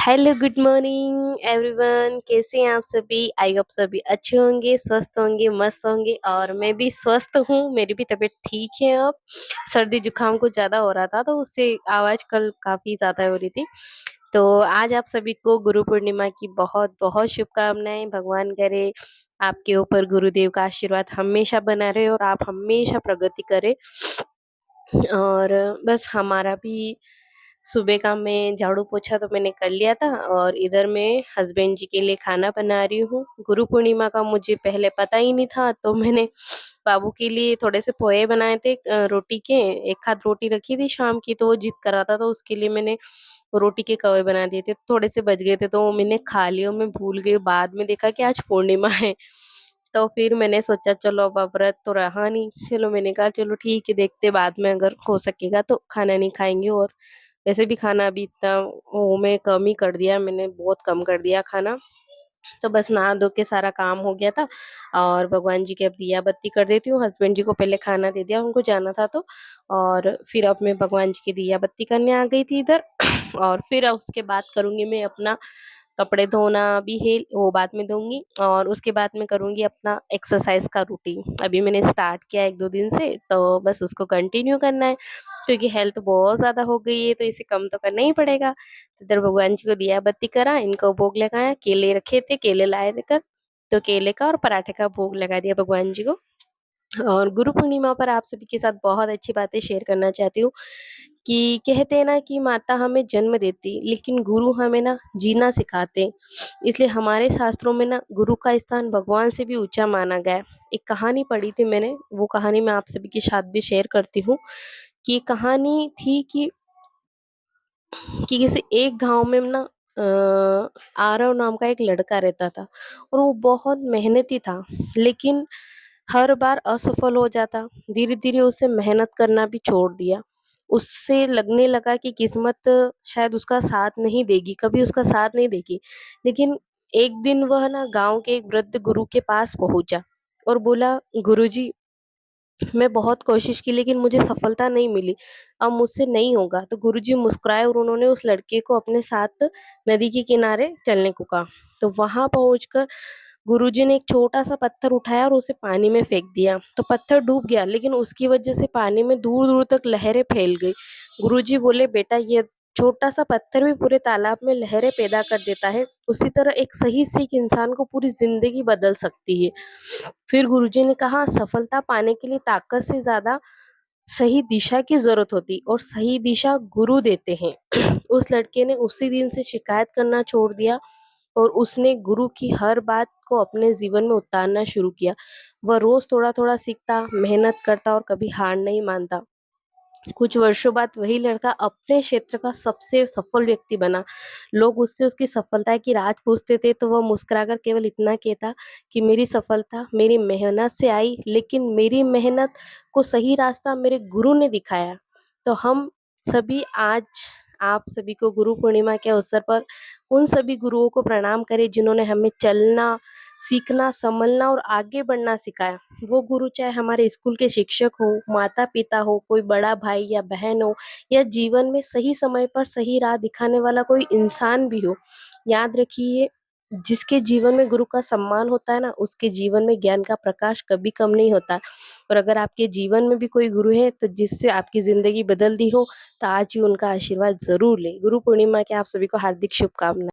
Hello, good morning everyone. कैसे हैं आप सभी? आई होप सभी अच्छे होंगे, स्वस्थ होंगे, मस्त होंगे और मैं भी स्वस्थ हूँ। मेरी भी तबीयत ठीक है अब। सर्दी जुकाम कुछ ज़्यादा हो रहा था तो उससे आवाज़ कल काफ़ी ज़्यादा हो रही थी। तो आज आप सभी को गुरु पूर्णिमा की बहुत-बहुत शुभकामनाएँ। भगवान करे आपके ऊपर गुरुदेव का आशीर्वाद हमेशा बना रहे और आप हमेशा प्रगति करें। और बस हमारा भी सुबह का मैं झाड़ू पोछा तो मैंने कर लिया था और इधर मैं हस्बैंड जी के लिए खाना बना रही हूँ। गुरु पूर्णिमा का मुझे पहले पता ही नहीं था तो मैंने बाबू के लिए थोड़े से पोहे बनाए थे रोटी के। एक आध रोटी रखी थी शाम की तो वो जिद कर रहा था तो उसके लिए मैंने रोटी के कवे बना दिए थे। थोड़े से बच गए थे तो वो मैंने खा लिए और मैं भूल गई। बाद में देखा कि आज पूर्णिमा है। तो फिर मैंने सोचा चलो अब व्रत तो रहा नहीं, चलो मैंने कहा चलो ठीक है देखते बाद में अगर हो सकेगा तो खाना नहीं खाएँगे। और वैसे भी खाना अभी इतना वो मैं कम ही कर दिया, मैंने बहुत कम कर दिया खाना। तो बस नहा धो के सारा काम हो गया था और भगवान जी की अब दिया बत्ती कर देती हूँ। हस्बैंड जी को पहले खाना दे दिया, उनको जाना था तो। और फिर अब मैं भगवान जी की दिया बत्ती करने आ गई थी इधर। और फिर उसके बाद करूँगी मैं अपना कपड़े धोना भी है, वो बाद में धोऊँगी और उसके बाद मैं करूँगी अपना एक्सरसाइज़ का रूटीन। अभी मैंने स्टार्ट किया 1-2 दिन से, तो बस उसको कंटिन्यू करना है क्योंकि हेल्थ बहुत ज़्यादा हो गई है, तो इसे कम तो करना ही पड़ेगा। तो इधर भगवान जी को दिया बत्ती करा, इनको भोग लगाया, केले रखे थे, केले लाए थे कल, तो केले का और पराठे का भोग लगा दिया भगवान जी को। और गुरु पूर्णिमा पर आप सभी के साथ बहुत अच्छी बातें शेयर करना चाहती हूँ कि कहते हैं ना कि माता हमें जन्म देती लेकिन गुरु हमें ना जीना सिखाते। इसलिए हमारे शास्त्रों में ना गुरु का स्थान भगवान से भी ऊंचा माना गया है। एक कहानी पढ़ी थी मैंने, वो कहानी मैं आप सभी के साथ भी शेयर करती हूँ। कि कहानी थी कि किसी एक गांव में ना आरव नाम का एक लड़का रहता था और वो बहुत मेहनती था लेकिन हर बार असफल हो जाता। धीरे धीरे उसे मेहनत करना भी छोड़ दिया। उससे लगने लगा कि किस्मत शायद उसका साथ नहीं देगी, कभी उसका साथ नहीं देगी। लेकिन एक दिन वह ना गांव के एक वृद्ध गुरु के पास पहुंचा और बोला, गुरुजी, मैं बहुत कोशिश की लेकिन मुझे सफलता नहीं मिली। अब मुझसे नहीं होगा। तो गुरुजी मुस्कुराए और उन्होंने उस लड़के को अपने साथ नदी के किनारे चलने को कहा। तो वहां पहुंचकर गुरुजी ने एक छोटा-सा पत्थर उठाया और उसे पानी में फेंक दिया। तो पत्थर डूब गया लेकिन उसकी वजह से पानी में दूर-दूर तक लहरें फैल गई। गुरुजी बोले, बेटा, ये छोटा-सा पत्थर भी पूरे तालाब में लहरें पैदा कर देता है। उसी तरह एक सही सीख इंसान को पूरी ज़िंदगी बदल सकती है। फिर गुरुजी ने कहा, सफलता पाने के लिए ताकत से ज़्यादा सही दिशा की ज़रूरत होती और सही दिशा गुरु देते हैं। उस लड़के ने उसी दिन से शिकायत करना छोड़ दिया और उसने गुरु की हर बात को अपने जीवन में उतारना शुरू किया। वह रोज़ थोड़ा-थोड़ा सीखता, मेहनत करता और कभी हार नहीं मानता। कुछ वर्षों बाद वही लड़का अपने क्षेत्र का सबसे सफल व्यक्ति बना। लोग उससे उसकी सफलता की राज पूछते थे तो वह मुस्कुराकर केवल इतना कहता कि मेरी सफलता मेरी मेहनत से आई, लेकिन मेरी मेहनत को सही रास्ता मेरे गुरु ने दिखाया। तो हम सभी आज आप सभी को गुरु पूर्णिमा के अवसर पर उन सभी गुरुओं को प्रणाम करें जिन्होंने हमें चलना, सीखना, संभलना और आगे बढ़ना सिखाया। वो गुरु चाहे हमारे स्कूल के शिक्षक हो, माता-पिता हो, कोई बड़ा भाई या बहन हो या जीवन में सही समय पर सही राह दिखाने वाला कोई इंसान भी हो। याद रखिए, जिसके जीवन में गुरु का सम्मान होता है ना, उसके जीवन में ज्ञान का प्रकाश कभी कम नहीं होता। और अगर आपके जीवन में भी कोई गुरु है तो जिससे आपकी ज़िंदगी बदल दी हो, तो आज ही उनका आशीर्वाद ज़रूर लें। गुरु पूर्णिमा की आप सभी को हार्दिक शुभकामनाएँ।